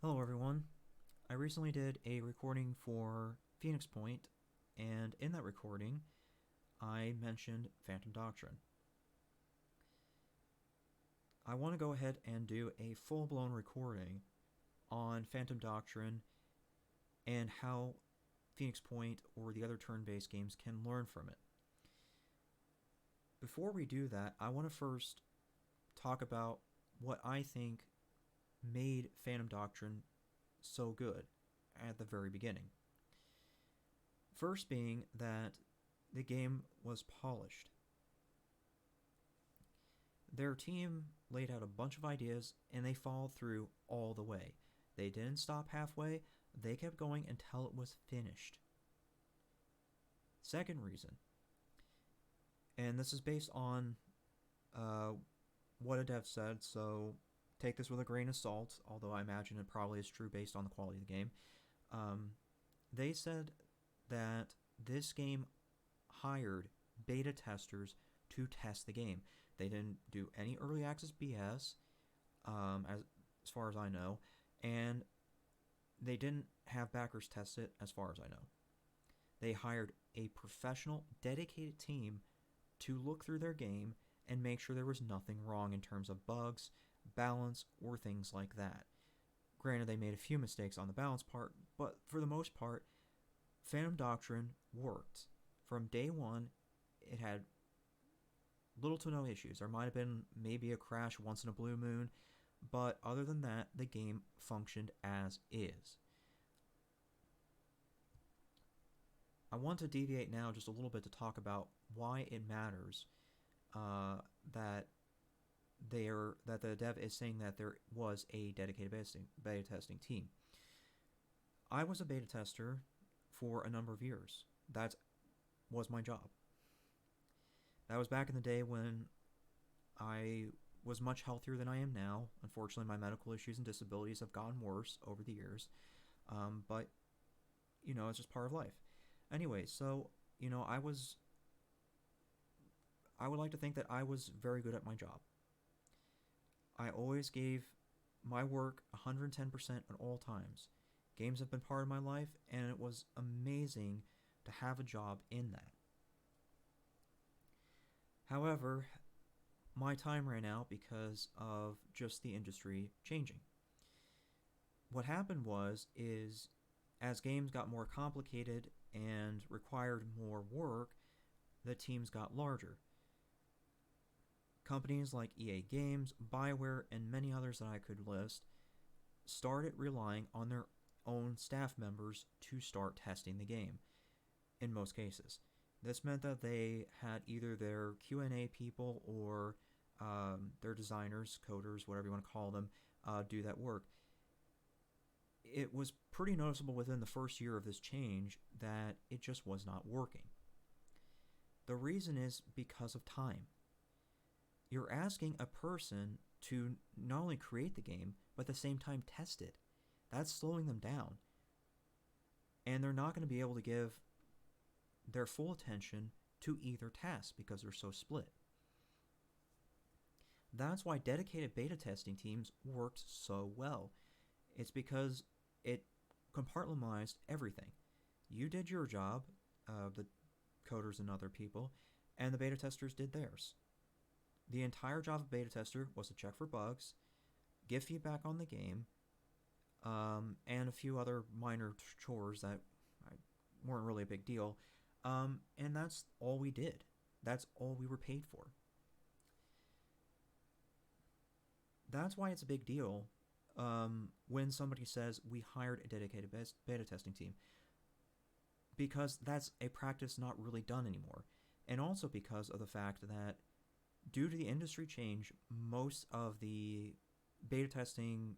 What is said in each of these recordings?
Hello everyone. I recently did a recording for Phoenix Point, and in that recording, I mentioned Phantom Doctrine. I want to go ahead and do a full-blown recording on Phantom Doctrine and how Phoenix Point or the other turn-based games can learn from it. Before we do that, I want to first talk about what I think made Phantom Doctrine so good at the very beginning. First being that the game was polished. Their team laid out a bunch of ideas and they followed through all the way. They didn't stop halfway, they kept going until it was finished. Second reason, and this is based on what a dev said, so take this with a grain of salt, although I imagine it probably is true based on the quality of the game. They said that this game hired beta testers to test the game. They didn't do any early access BS, as far as I know, and they didn't have backers test it, as far as I know. They hired a professional, dedicated team to look through their game and make sure there was nothing wrong in terms of bugs, balance, or things like that. Granted, they made a few mistakes on the balance part, but for the most part, Phantom Doctrine worked. From day one, it had little to no issues. There might have been maybe a crash once in a blue moon, but other than that, the game functioned as is. I want to deviate now just a little bit to talk about why it matters that the dev is saying that there was a dedicated beta testing team. I was a beta tester for a number of years. That was my job. That was back in the day when I was much healthier than I am now. Unfortunately, my medical issues and disabilities have gotten worse over the years. But, it's just part of life. Anyway, so, I would like to think that I was very good at my job. I always gave my work 110% at all times. Games have been part of my life, and it was amazing to have a job in that. However, my time ran out because of just the industry changing. What happened is as games got more complicated and required more work, the teams got larger. Companies like EA Games, BioWare, and many others that I could list started relying on their own staff members to start testing the game, in most cases. This meant that they had either their Q&A people or their designers, coders, whatever you want to call them, do that work. It was pretty noticeable within the first year of this change that it just was not working. The reason is because of time. You're asking a person to not only create the game, but at the same time test it. That's slowing them down. And they're not going to be able to give their full attention to either task because they're so split. That's why dedicated beta testing teams worked so well. It's because it compartmentalized everything. You did your job, the coders and other people, and the beta testers did theirs. The entire job of beta tester was to check for bugs, give feedback on the game, and a few other minor chores that weren't really a big deal. And that's all we did. That's all we were paid for. That's why it's a big deal when somebody says we hired a dedicated beta testing team. Because that's a practice not really done anymore. And also because of the fact that due to the industry change, most of the beta testing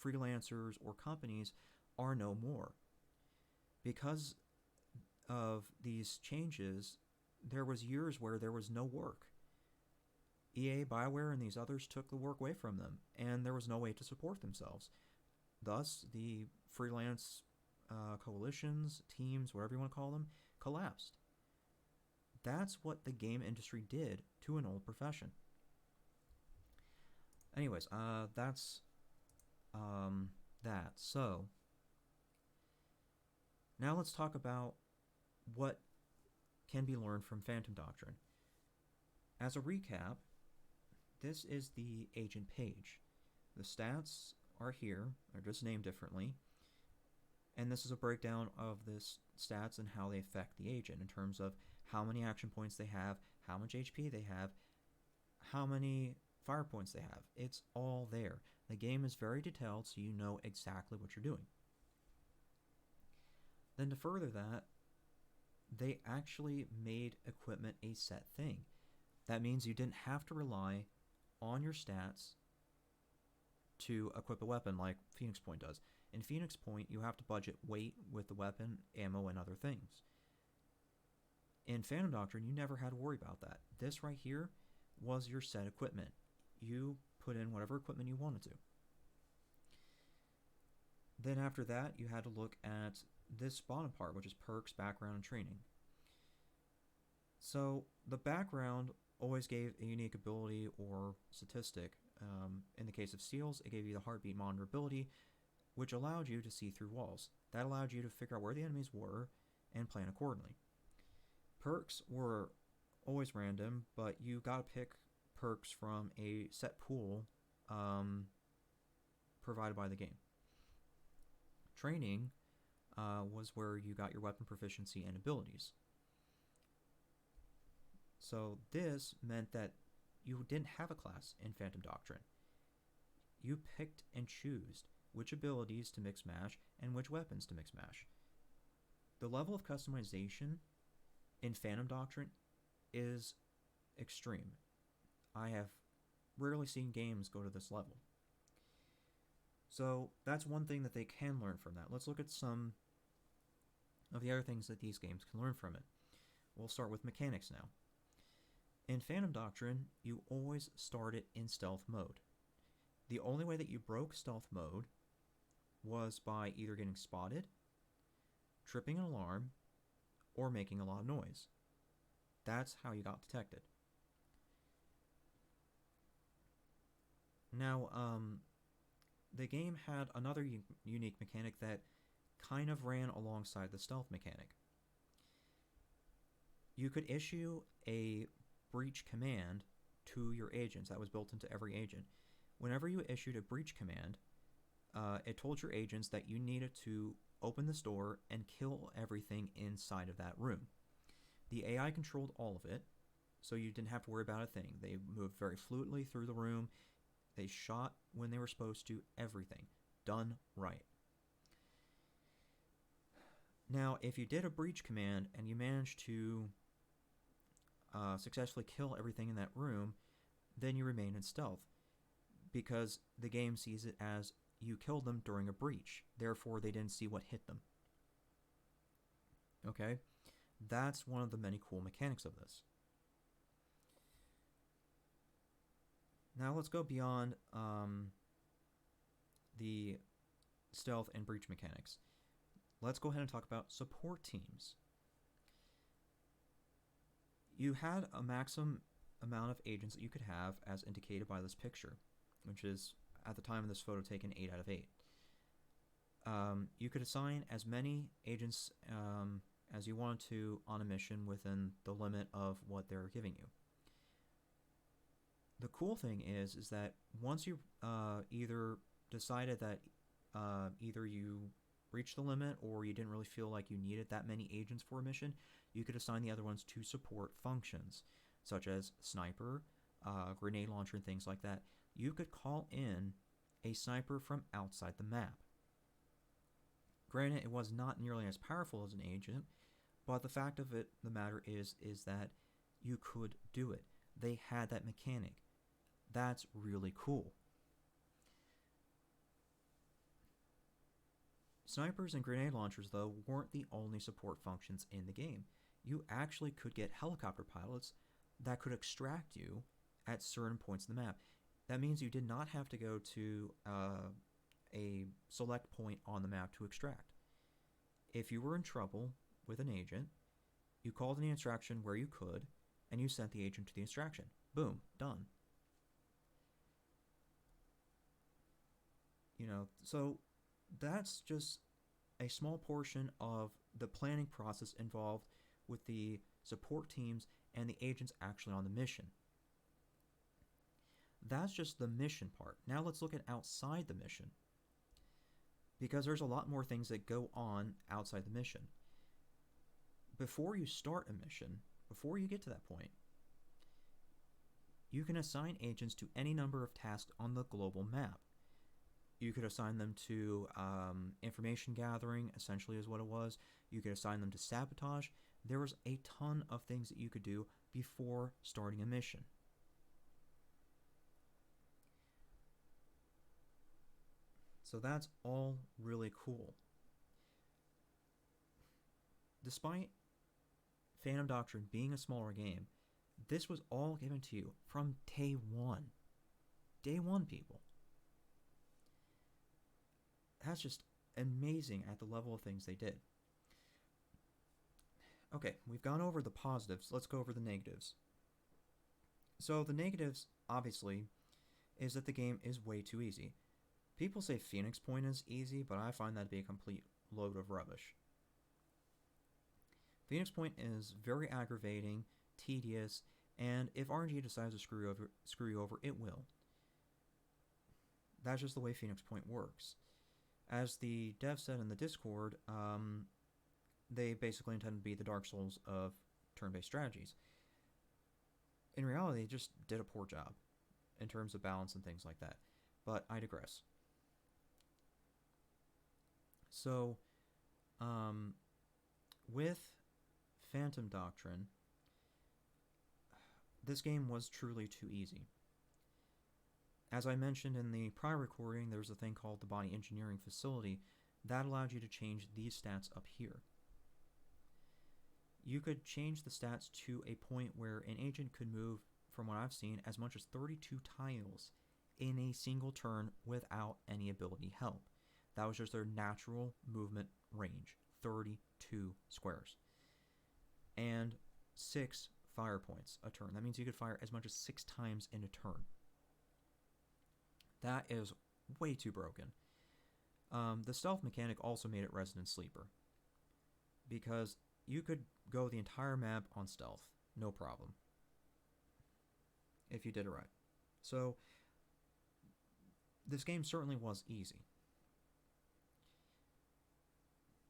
freelancers or companies are no more. Because of these changes, there was years where there was no work. EA, BioWare, and these others took the work away from them, and there was no way to support themselves. Thus, the freelance coalitions, teams, whatever you want to call them, collapsed. That's what the game industry did to an old profession. Anyways, that's that. So, now let's talk about what can be learned from Phantom Doctrine. As a recap, this is the agent page. The stats are here, they're just named differently, and this is a breakdown of the stats and how they affect the agent in terms of how many action points they have, how much HP they have, how many fire points they have. It's all there. The game is very detailed, so you know exactly what you're doing. Then to further that, they actually made equipment a set thing. That means you didn't have to rely on your stats to equip a weapon like Phoenix Point does. In Phoenix Point, you have to budget weight with the weapon, ammo, and other things. In Phantom Doctrine, you never had to worry about that. This right here was your set equipment. You put in whatever equipment you wanted to. Then after that, you had to look at this bottom part, which is perks, background, and training. So the background always gave a unique ability or statistic. In the case of seals, it gave you the heartbeat monitor ability, which allowed you to see through walls. That allowed you to figure out where the enemies were and plan accordingly. Perks were always random, but you got to pick perks from a set pool provided by the game. Training was where you got your weapon proficiency and abilities. So this meant that you didn't have a class in Phantom Doctrine. You picked and chose which abilities to mix mash and which weapons to mix mash. The level of customization in Phantom Doctrine is extreme. I have rarely seen games go to this level. So that's one thing that they can learn from that. Let's look at some of the other things that these games can learn from it. We'll start with mechanics now. In Phantom Doctrine, you always started in stealth mode. The only way that you broke stealth mode was by either getting spotted, tripping an alarm, or making a lot of noise. That's how you got detected. Now, the game had another unique mechanic that kind of ran alongside the stealth mechanic. You could issue a breach command to your agents that was built into every agent. Whenever you issued a breach command, it told your agents that you needed to open this door and kill everything inside of that room. The AI controlled all of it, so you didn't have to worry about a thing. They moved very fluidly through the room. They shot when they were supposed to, everything. Done right. Now, if you did a breach command and you managed to successfully kill everything in that room, then you remain in stealth, because the game sees it as you killed them during a breach. Therefore, they didn't see what hit them. Okay? That's one of the many cool mechanics of this. Now let's go beyond the stealth and breach mechanics. Let's go ahead and talk about support teams. You had a maximum amount of agents that you could have, as indicated by this picture, which is, at the time of this photo, taken 8 out of 8. You could assign as many agents as you wanted to on a mission within the limit of what they're giving you. The cool thing is that once you either decided that either you reached the limit or you didn't really feel like you needed that many agents for a mission, you could assign the other ones to support functions, such as sniper, grenade launcher, and things like that. You could call in a sniper from outside the map. Granted, it was not nearly as powerful as an agent, but the fact of it, the matter is that you could do it. They had that mechanic. That's really cool. Snipers and grenade launchers, though, weren't the only support functions in the game. You actually could get helicopter pilots that could extract you at certain points in the map. That means you did not have to go to a select point on the map to extract. If you were in trouble with an agent, you called in the extraction where you could, and you sent the agent to the extraction. Boom, done. So That's just a small portion of the planning process involved with the support teams and the agents actually on the mission. That's just the mission part. Now let's look at outside the mission, because there's a lot more things that go on outside the mission. Before you start a mission, before you get to that point, you can assign agents to any number of tasks on the global map. You could assign them to information gathering, essentially is what it was. You could assign them to sabotage. There was a ton of things that you could do before starting a mission. So that's all really cool. Despite Phantom Doctrine being a smaller game, this was all given to you from day one. Day one, people. That's just amazing at the level of things they did. Okay, we've gone over the positives. Let's go over the negatives. So the negatives, obviously, is that the game is way too easy. People say Phoenix Point is easy, but I find that to be a complete load of rubbish. Phoenix Point is very aggravating, tedious, and if RNG decides to screw you over, it will. That's just the way Phoenix Point works. As the dev said in the Discord, they basically intend to be the Dark Souls of turn-based strategies. In reality, they just did a poor job in terms of balance and things like that. But I digress. So, with Phantom Doctrine, this game was truly too easy. As I mentioned in the prior recording, there's a thing called the Body Engineering Facility that allowed you to change these stats up here. You could change the stats to a point where an agent could move, from what I've seen, as much as 32 tiles in a single turn without any ability help. That was just their natural movement range, 32 squares. And 6 fire points a turn. That means you could fire as much as 6 times in a turn. That is way too broken. The stealth mechanic also made it Resident Sleeper, because you could go the entire map on stealth, no problem, if you did it right. So, this game certainly was easy.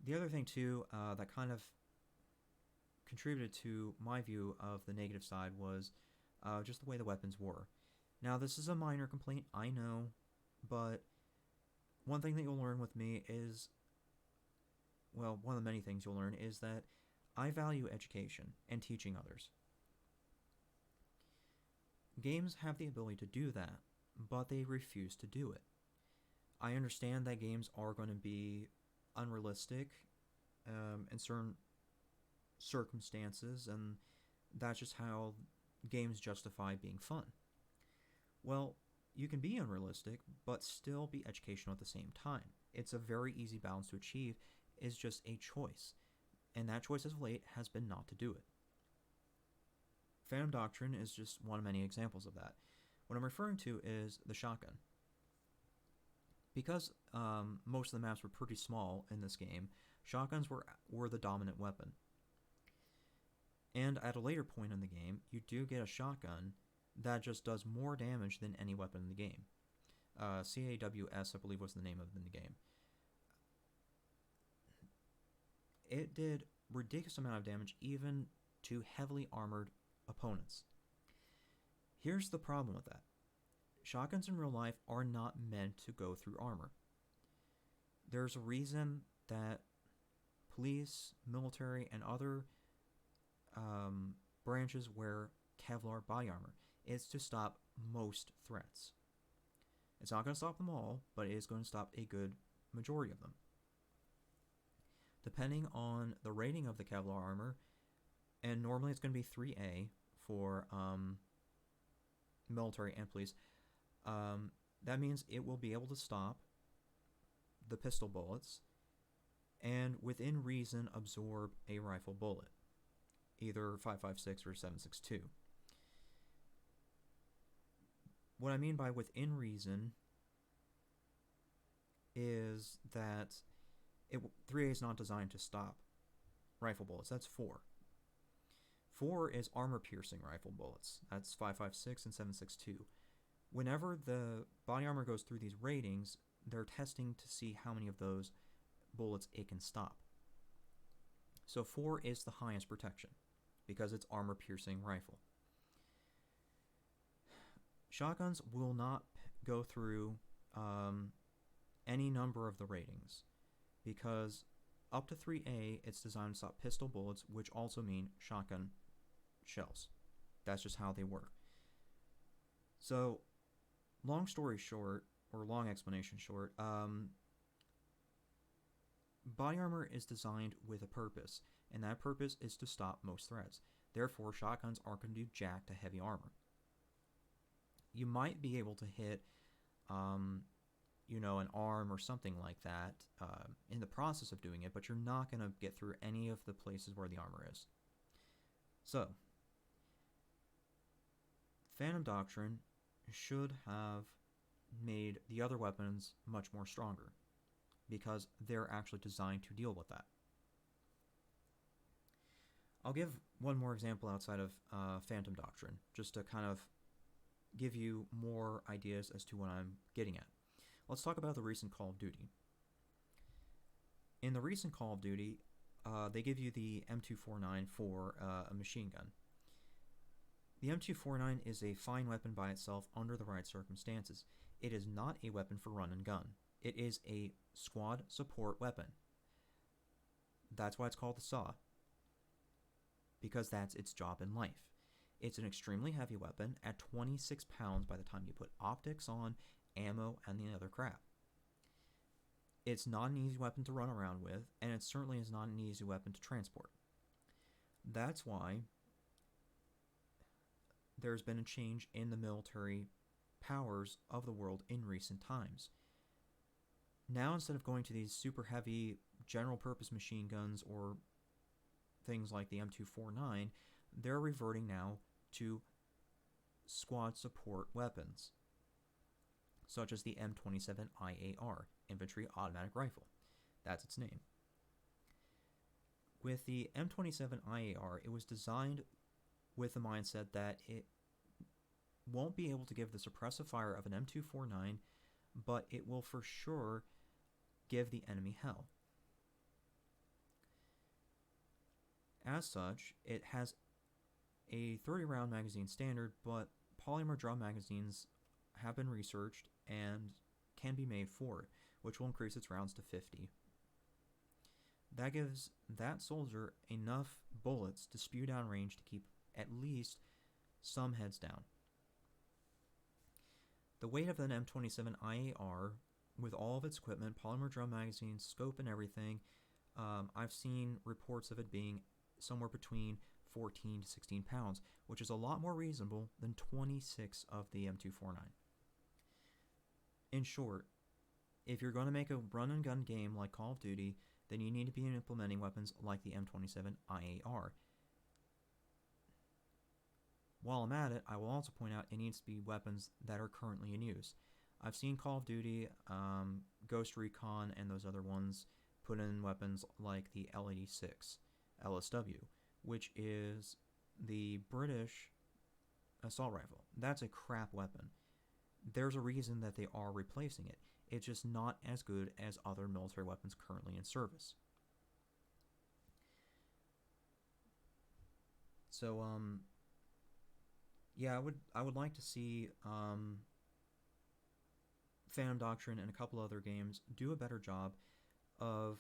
The other thing, too, that kind of contributed to my view of the negative side was just the way the weapons were. Now, this is a minor complaint, I know, but one thing that you'll learn with me is, well, one of the many things you'll learn is that I value education and teaching others. Games have the ability to do that, but they refuse to do it. I understand that games are going to be unrealistic in certain circumstances, and that's just how games justify being fun. Well, you can be unrealistic, but still be educational at the same time. It's a very easy balance to achieve. It's just a choice, and that choice as of late has been not to do it. Phantom Doctrine is just one of many examples of that. What I'm referring to is the shotgun. Because most of the maps were pretty small in this game, shotguns were the dominant weapon. And at a later point in the game, you do get a shotgun that just does more damage than any weapon in the game. CAWS, I believe, was the name of it in the game. It did ridiculous amount of damage even to heavily armored opponents. Here's the problem with that. Shotguns in real life are not meant to go through armor. There's a reason that police, military, and other branches wear Kevlar body armor. It's to stop most threats. It's not going to stop them all, but it is going to stop a good majority of them. Depending on the rating of the Kevlar armor, and normally it's going to be 3A for military and police, that means it will be able to stop the pistol bullets and within reason absorb a rifle bullet, either 5.56 or 7.62. What I mean by within reason is that 3A is not designed to stop rifle bullets. That's 4. 4 is armor-piercing rifle bullets. That's 5.56 and 7.62. Whenever the body armor goes through these ratings, they're testing to see how many of those bullets it can stop. So 4 is the highest protection because it's armor-piercing rifle. Shotguns will not go through any number of the ratings because up to 3A, it's designed to stop pistol bullets, which also mean shotgun shells. That's just how they work. So, long story short, or long explanation short, body armor is designed with a purpose, and that purpose is to stop most threats. Therefore, shotguns aren't going to do jack to heavy armor. You might be able to hit, an arm or something like that in the process of doing it, but you're not going to get through any of the places where the armor is. So, Phantom Doctrine should have made the other weapons much more stronger because they're actually designed to deal with that. I'll give one more example outside of Phantom Doctrine just to kind of give you more ideas as to what I'm getting at. Let's talk about the recent Call of Duty. In the recent Call of Duty, they give you the M249 for a machine gun. The M249 is a fine weapon by itself under the right circumstances. It is not a weapon for run and gun. It is a squad support weapon. That's why it's called the SAW, because that's its job in life. It's an extremely heavy weapon at 26 pounds by the time you put optics on, ammo, and the other crap. It's not an easy weapon to run around with, and it certainly is not an easy weapon to transport. That's why there's been a change in the military powers of the world in recent times. Now, instead of going to these super heavy general purpose machine guns or things like the M249, they're reverting now to squad support weapons, such as the M27 IAR, Infantry Automatic Rifle. That's its name. With the M27 IAR, it was designed with the mindset that it won't be able to give the suppressive fire of an M249, but it will for sure give the enemy hell. As such, it has a 30-round magazine standard, but polymer drum magazines have been researched and can be made for it, which will increase its rounds to 50. That gives that soldier enough bullets to spew down range to keep at least some heads down. The weight of an M27 IAR, with all of its equipment, polymer drum magazines, scope, and everything, I've seen reports of it being somewhere between 14 to 16 pounds, which is a lot more reasonable than 26 of the M249. In short, if you're going to make a run-and-gun game like Call of Duty, then you need to be implementing weapons like the M27 IAR. While I'm at it, I will also point out it needs to be weapons that are currently in use. I've seen Call of Duty, Ghost Recon, and those other ones put in weapons like the L86 LSW, which is the British assault rifle. That's a crap weapon. There's a reason that they are replacing it. It's just not as good as other military weapons currently in service. So, yeah, I would like to see Phantom Doctrine and a couple other games do a better job of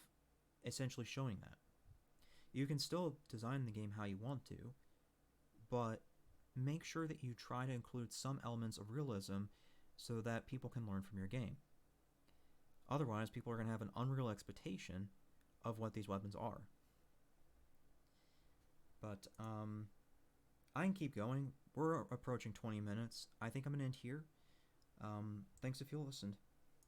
essentially showing that. You can still design the game how you want to, but make sure that you try to include some elements of realism so that people can learn from your game. Otherwise, people are going to have an unreal expectation of what these weapons are. But I can keep going. We're approaching 20 minutes. I think I'm going to end here. Thanks if you listened.